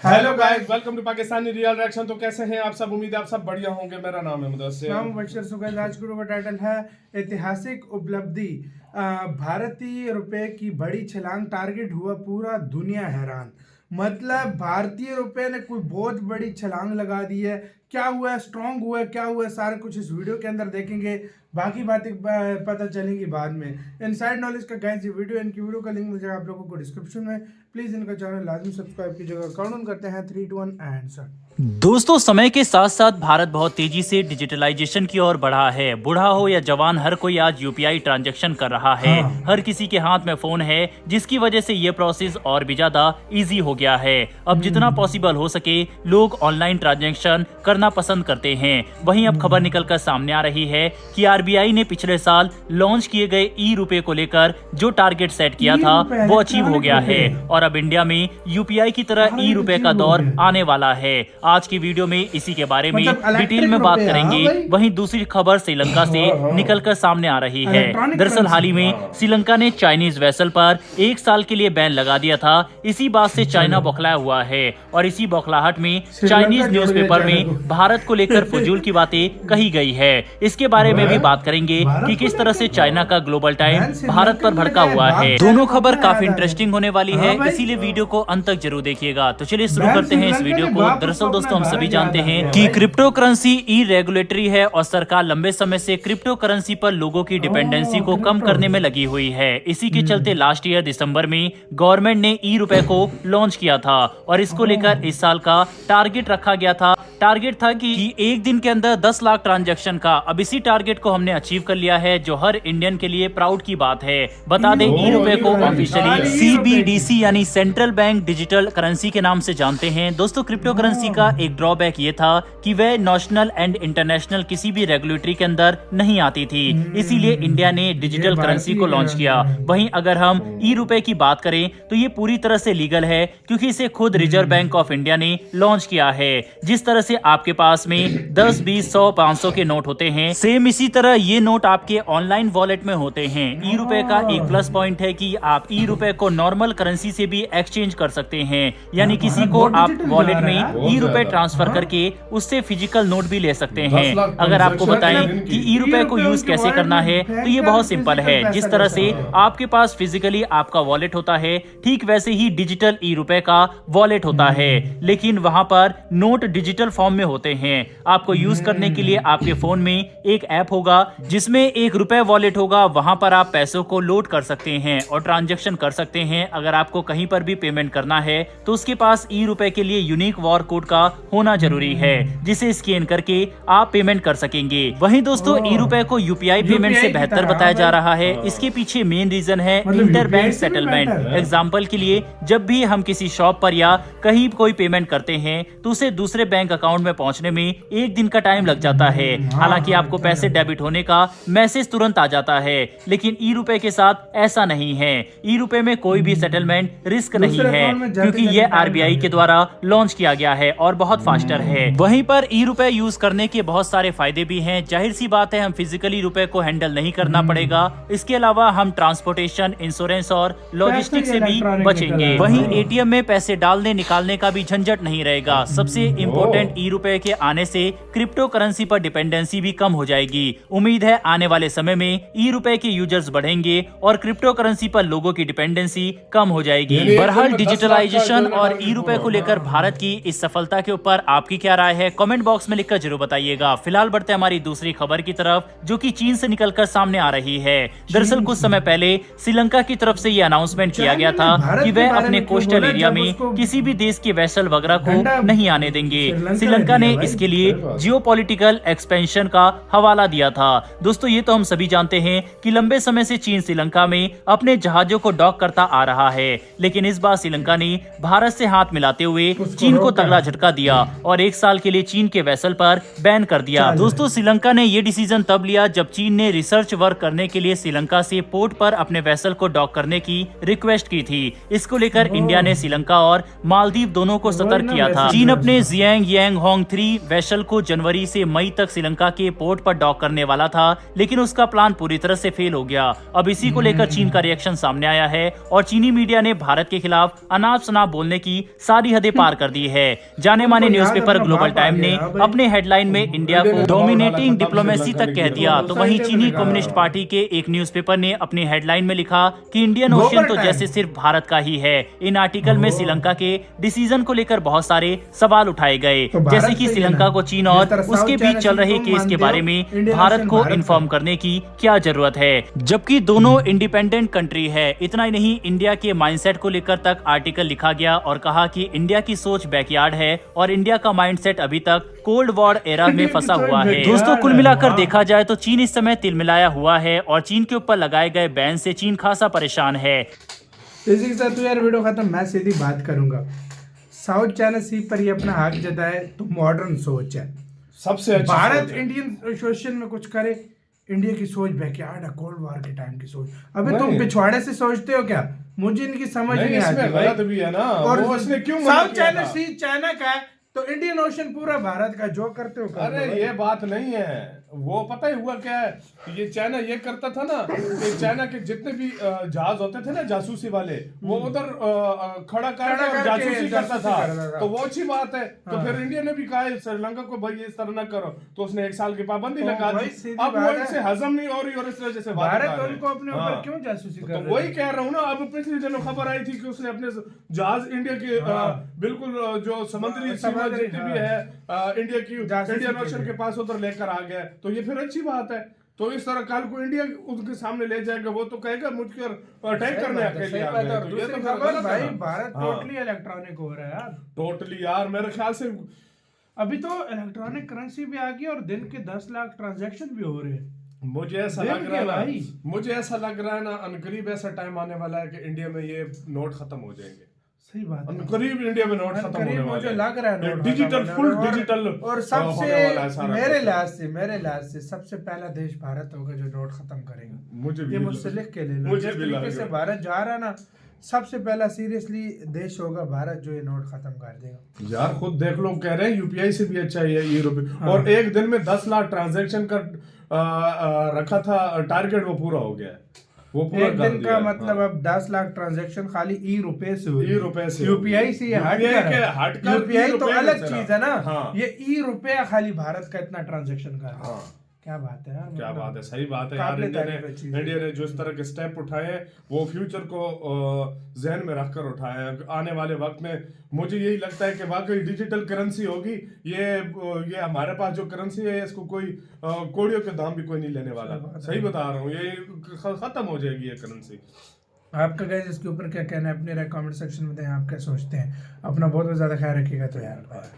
Hello guys, welcome to Pakistani real reaction. तो कैसे हैं आप सब? उम्मीद है आप सब बढ़िया होंगे। मेरा नाम है मुदस्सिर। नाम बशर सुगैल। आज का टाइटल है ऐतिहासिक उपलब्धि, भारतीय रुपए की बड़ी छलांग, टारगेट हुआ पूरा दुनिया हैरान। मतलब भारतीय रुपए ने कोई बहुत बड़ी छलांग लगा दी है। क्या हुआ है, स्ट्रांग हुआ है, क्या हुआ है, सारा कुछ इस वीडियो के अंदर देखेंगे। बाकी बातें पता चलेंगी बाद में। इनसाइड नॉलेज का गाइस ये वीडियो, इनकी वीडियो का लिंक मिल जाएगा आप लोगों को डिस्क्रिप्शन में। प्लीज इनका चैनल लाजमी सब्सक्राइब कीजिएगा। काउंट करते हैं 3, 2, 1 एंड स्टार्ट। दोस्तों, समय के साथ साथ भारत बहुत तेजी से डिजिटलाइजेशन की ओर बढ़ा है। बूढ़ा हो या जवान, हर कोई आज यूपीआई ट्रांजैक्शन कर रहा है। हर किसी के हाथ में फोन है, जिसकी वजह से ये प्रोसेस और भी ज्यादा इजी हो गया है। अब जितना पॉसिबल हो सके लोग ऑनलाइन ट्रांजैक्शन करना पसंद करते हैं। वहीं अब खबर निकलकर सामने आ रही है कि आरबीआई ने पिछले साल लॉन्च किए गए ई रुपए को लेकर जो टारगेट सेट किया था वो अचीव हो गया है और अब इंडिया में यूपीआई की तरह ई रुपए का दौर आने वाला है। आज की वीडियो में इसी के बारे में डिटेल में बात करेंगे। वहीं दूसरी खबर श्रीलंका से निकलकर सामने आ रही है। दरअसल हाल ही में श्रीलंका ने चाइनीज वेसल पर 1 साल के लिए बैन लगा दिया था। इसी बात से चाइना बौखलाया हुआ है और इसी बौखलाहट में चाइनीज न्यूज़पेपर में भारत को लेकर फजूल की बातें कही गई है। इसके बारे में भी बात करेंगे कि किस तरह से चाइना का ग्लोबल टाइम भारत पर भड़का हुआ है। दोनों खबर काफी इंटरेस्टिंग होने वाली है, इसीलिए वीडियो को अंत तक जरूर देखिएगा। तो चलिए शुरू करते हैं इस वीडियो को। दरअसल दोस्तों, हम सभी जानते हैं कि क्रिप्टो करेंसी ई रेगुलेटरी है और सरकार लंबे समय से क्रिप्टो करेंसी पर लोगों की डिपेंडेंसी को कम करने में लगी हुई है। इसी के चलते लास्ट ईयर दिसंबर में गवर्नमेंट ने ई रुपए को लॉन्च किया था और इसको लेकर इस साल का टारगेट रखा गया था। टारगेट था कि एक दिन के अंदर 10 लाख ट्रांजैक्शन का। अब इसी टारगेट को हमने अचीव कर लिया है, जो हर इंडियन के लिए प्राउड की बात है। बता दें, ई रुपए को ऑफिशियली सीबीडीसी यानी सेंट्रल बैंक डिजिटल करेंसी के नाम से जानते हैं। दोस्तों, क्रिप्टो करेंसी का एक ड्रॉबैक ये था कि वह नेशनल एंड इंटरनेशनल किसी भी रेगुलेटरी के अंदर नहीं आती थी, इसीलिए इंडिया ने डिजिटल करेंसी को लॉन्च किया। वहीं अगर हम ई रुपए की बात करें तो ये पूरी तरह से लीगल है, क्योंकि इसे खुद रिजर्व बैंक ऑफ इंडिया ने लॉन्च किया है। जिस तरह से आपके पास में 10, 20, 100, 500 के नोट होते हैं, सेम इसी तरह ये नोट आपके ऑनलाइन वॉलेट में होते हैं। ई रुपए का एक प्लस पॉइंट है कि आप ई रुपए को नॉर्मल करेंसी से भी एक्सचेंज कर सकते हैं, यानी किसी को आप वॉलेट में ई रुपए ट्रांसफर करके उससे फिजिकल नोट भी ले सकते हैं। अगर आपको बताएं कि ई रुपए को यूज कैसे करना है तो ये बहुत सिंपल है। जिस तरह से आपके पास फिजिकली आपका वॉलेट होता है, ठीक वैसे ही डिजिटल ई रुपए का वॉलेट होता है, लेकिन वहां पर नोट डिजिटल फॉर्म में होते हैं। आपको यूज करने के लिए आपके फोन में एक ऐप होगा जिसमें एक रुपए वॉलेट होगा। वहां पर आप पैसों को लोड कर सकते हैं और ट्रांजैक्शन कर सकते हैं। अगर आपको कहीं पर भी पेमेंट करना है तो उसके पास ई रुपए के लिए यूनिक बार कोड का होना जरूरी है, जिसे स्कैन करके आप पेमेंट कर सकेंगे। वहीं दोस्तों, ई रुपए को यूपीआई पेमेंट से बेहतर बताया जा रहा है। इसके पीछे मेन रीजन है इंटर बैंक सेटलमेंट। एग्जांपल के लिए, जब भी हम किसी शॉप पर या कहीं कोई पेमेंट करते हैं तो उसे दूसरे बैंक अकाउंट में पहुंचने में 1 दिन का टाइम लग जाता है। हालांकि आपको पैसे डेबिट होने का मैसेज तुरंत आ जाता है, लेकिन ई रुपए के साथ ऐसा नहीं है। ई रुपए में कोई भी सेटलमेंट रिस्क नहीं है, क्योंकि यह आरबीआई के द्वारा लॉन्च किया गया है और बहुत फास्टर है। वहीं पर ई रुपए यूज करने के बहुत सारे फायदे भी हैं। जाहिर सी बात है, हम फिजिकली रुपए को हैंडल नहीं करना पड़ेगा। इसके अलावा हम ट्रांसपोर्टेशन, इंश्योरेंस और लॉजिस्टिक से भी बचेंगे। वहीं एटीएम में पैसे डालने निकालने का भी झंझट नहीं रहेगा। सबसे इम्पोर्टेंट, ई रुपए के आने से क्रिप्टो करेंसी पर डिपेंडेंसी भी कम हो जाएगी। उम्मीद है आने वाले समय में ई रुपए के यूजर्स बढ़ेंगे और क्रिप्टो करेंसी पर लोगों की डिपेंडेंसी कम हो जाएगी। बहरहाल, डिजिटलाइजेशन और ई रुपए को लेकर भारत की इस सफलता के ऊपर आपकी क्या राय है, कमेंट बॉक्स में लिखकर जरूर बताइएगा। फिलहाल बढ़ते हमारी दूसरी खबर की तरफ, जो कि चीन से निकलकर सामने आ रही है। दरअसल कुछ समय पहले श्रीलंका की तरफ से ये अनाउंसमेंट किया गया था कि वह अपने कोस्टल एरिया में किसी भी देश के वेसल वगैरह को नहीं आने देंगे। श्रीलंका ने इसके लिए जियोपॉलिटिकल एक्सपेंशन का हवाला दिया था। दोस्तों, ये तो हम सभी जानते हैं कि लंबे समय से चीन श्रीलंका में अपने जहाजों को डॉक करता आ रहा है, लेकिन इस बार श्रीलंका ने भारत से हाथ मिलाते हुए चीन को तगड़ा झटका दिया और 1 साल के लिए चीन के वेसल पर बैन कर दिया। दोस्तों, श्रीलंका ने ये डिसीजन तब लिया जब चीन ने रिसर्च वर्क करने के लिए श्रीलंका से पोर्ट पर अपने वेसल को डॉक करने की रिक्वेस्ट की थी। इसको लेकर इंडिया ने श्रीलंका और मालदीव दोनों को सतर्क किया था। चीन अपने जियांग पैंगोंग 3 वेसल को जनवरी से मई तक श्रीलंका के पोर्ट पर डॉक करने वाला था, लेकिन उसका प्लान पूरी तरह से फेल हो गया। अब इसी को लेकर चीन का रिएक्शन सामने आया है और चीनी मीडिया ने भारत के खिलाफ अनाप शनाप बोलने की सारी हदें पार कर दी है। जाने माने न्यूज़पेपर ग्लोबल टाइम ने अपने हेडलाइन में इंडिया को डोमिनेटिंग डिप्लोमेसी तक कह दिया, तो वहीं चीनी कम्युनिस्ट पार्टी के एक न्यूज़पेपर ने अपनी हेडलाइन में लिखा कि इंडियन ओशियन तो जैसे सिर्फ भारत का ही है। इन आर्टिकल में श्रीलंका के डिसीजन को लेकर बहुत सारे सवाल उठाए गए, जैसे कि श्रीलंका को चीन और उसके बीच चल रहे केस के बारे में भारत को इन्फॉर्म करने की क्या जरूरत है, जबकि दोनों इंडिपेंडेंट कंट्री है। इतना ही नहीं, इंडिया के माइंडसेट को लेकर तक आर्टिकल लिखा गया और कहा कि इंडिया की सोच बैकयार्ड है और इंडिया का माइंडसेट अभी तक कोल्ड वॉर एरा में फंसा हुआ है। दोस्तों, कुल मिलाकर देखा जाए तो चीन इस समय तिलमिलाया हुआ है और चीन के ऊपर लगाए गए बैन से चीन खासा परेशान है। इसी के साथ तो यार वीडियो खत्म। मैं सीधी बात करूंगा, साउथ चाइना सी पर ये अपना हक जताए तो मॉडर्न सोच है सबसे अच्छी भारत सोच है। इंडियन सोशल में कुछ करे, इंडिया की सोच बैकयार्ड है, कोल्ड वॉर के टाइम की सोच। अबे तुम पिछवाड़े से सोचते हो क्या? मुझे इनकी समझ नहीं आती इसमें भाई। गलत भी है ना, और वो उसने क्यों मना साउथ किया चाइना था? सी चाइना का है तो इंडियन ओशन पूरा भारत का, जो करते हो कर अरे लो। ये बात नहीं है, वो पता ही हुआ क्या है, ये चाइना ये करता था ना कि चाइना के जितने भी जहाज होते थे ना जासूसी वाले, वो उधर खड़ा करके और जासूसी करता था। तो वो अच्छी बात है। तो फिर इंडिया ने भी कहा है श्रीलंका को भाई इस तरह ना करो, तो उसने 1 साल की पाबंदी लगा भाई दी। सीधी अब वो बात है। इनसे हजम नहीं हो रही और इस वजह से बात भारत कर रहे हैं। उनको अपने ऊपर क्यों जासूसी कर तो रहा है? वही कह रहा हूँ ना, अब पिछले दिनों खबर आई थी कि उसने अपने जहाज इंडिया के बिल्कुल जो समुद्री सीमा जितनी भी है इंडिया की इंडियन ओशन के पास उधर लेकर आ गया। तो ये फिर अच्छी बात है। तो इस तरह काल को इंडिया उसके सामने ले जाएगा, वो तो कहेगा मुझ पर अटैक करने अकेले आ गए। तो ये तो फिर गलत भाई है ना। भारत टोटली इलेक्ट्रॉनिक हो रहा है यार। टोटली यार, मेरे ख्याल से अभी तो इलेक्ट्रॉनिक करेंसी भी आ गई और दिन के 10 लाख ट्रांजैक्शन भी हो रहे हैं। मुझे ऐसा लग रहा है ना अनकरीब ऐसा टाइम आने वाला है कि इंडिया में ये नोट खत्म हो जाएंगे। सही बात है। करीब इंडिया में नोट खत्म होने वाले मुझे हैं। लग रहा है डिजिटल, फुल डिजिटल और सबसे मेरे लिहाज से सबसे पहला देश भारत होगा जो नोट खत्म करेगा। मुझे भी ये मुझसे लिख के ले लो। मुझे जिस भी तरीके लगा। से भारत जा रहा है ना, सबसे पहला सीरियसली देश होगा भारत जो ये नोट खत्म कर देगा। यार खुद देख लो, कह रहे हैं यूपीआई से भी अच्छा है ये रुपये। और एक दिन में 10 लाख ट्रांजैक्शन का रखा था टारगेट, वो पूरा हो गया। वो पूरा एक दिन का मतलब अब 10 लाख ट्रांजैक्शन खाली ई रुपए से हुई। यूपीआई से ये हट कर यूपीआई तो अलग चीज है ना। ये ई रुपया खाली भारत का इतना ट्रांजैक्शन कर रहा है। क्या बात है यार, क्या बात है, सही बात है यार। इंडिया ने जो इस तरह के स्टेप उठाए हैं वो फ्यूचर को जहन में रखकर उठाए हैं। आने वाले वक्त में मुझे यही लगता है कि वाकई डिजिटल करेंसी होगी। ये हमारे पास जो करेंसी है इसको कोई कौड़ियों के दाम भी कोई नहीं लेने वाला। सही बता रहा हूँ, ये खत्म हो जाएगी ये करेंसी। आपका गाइस इसके ऊपर क्या कहना है अपने कमेंट सेक्शन में बताएं। आप क्या सोचते हैं? अपना बहुत ज्यादा ख्याल रखिएगा तो यार।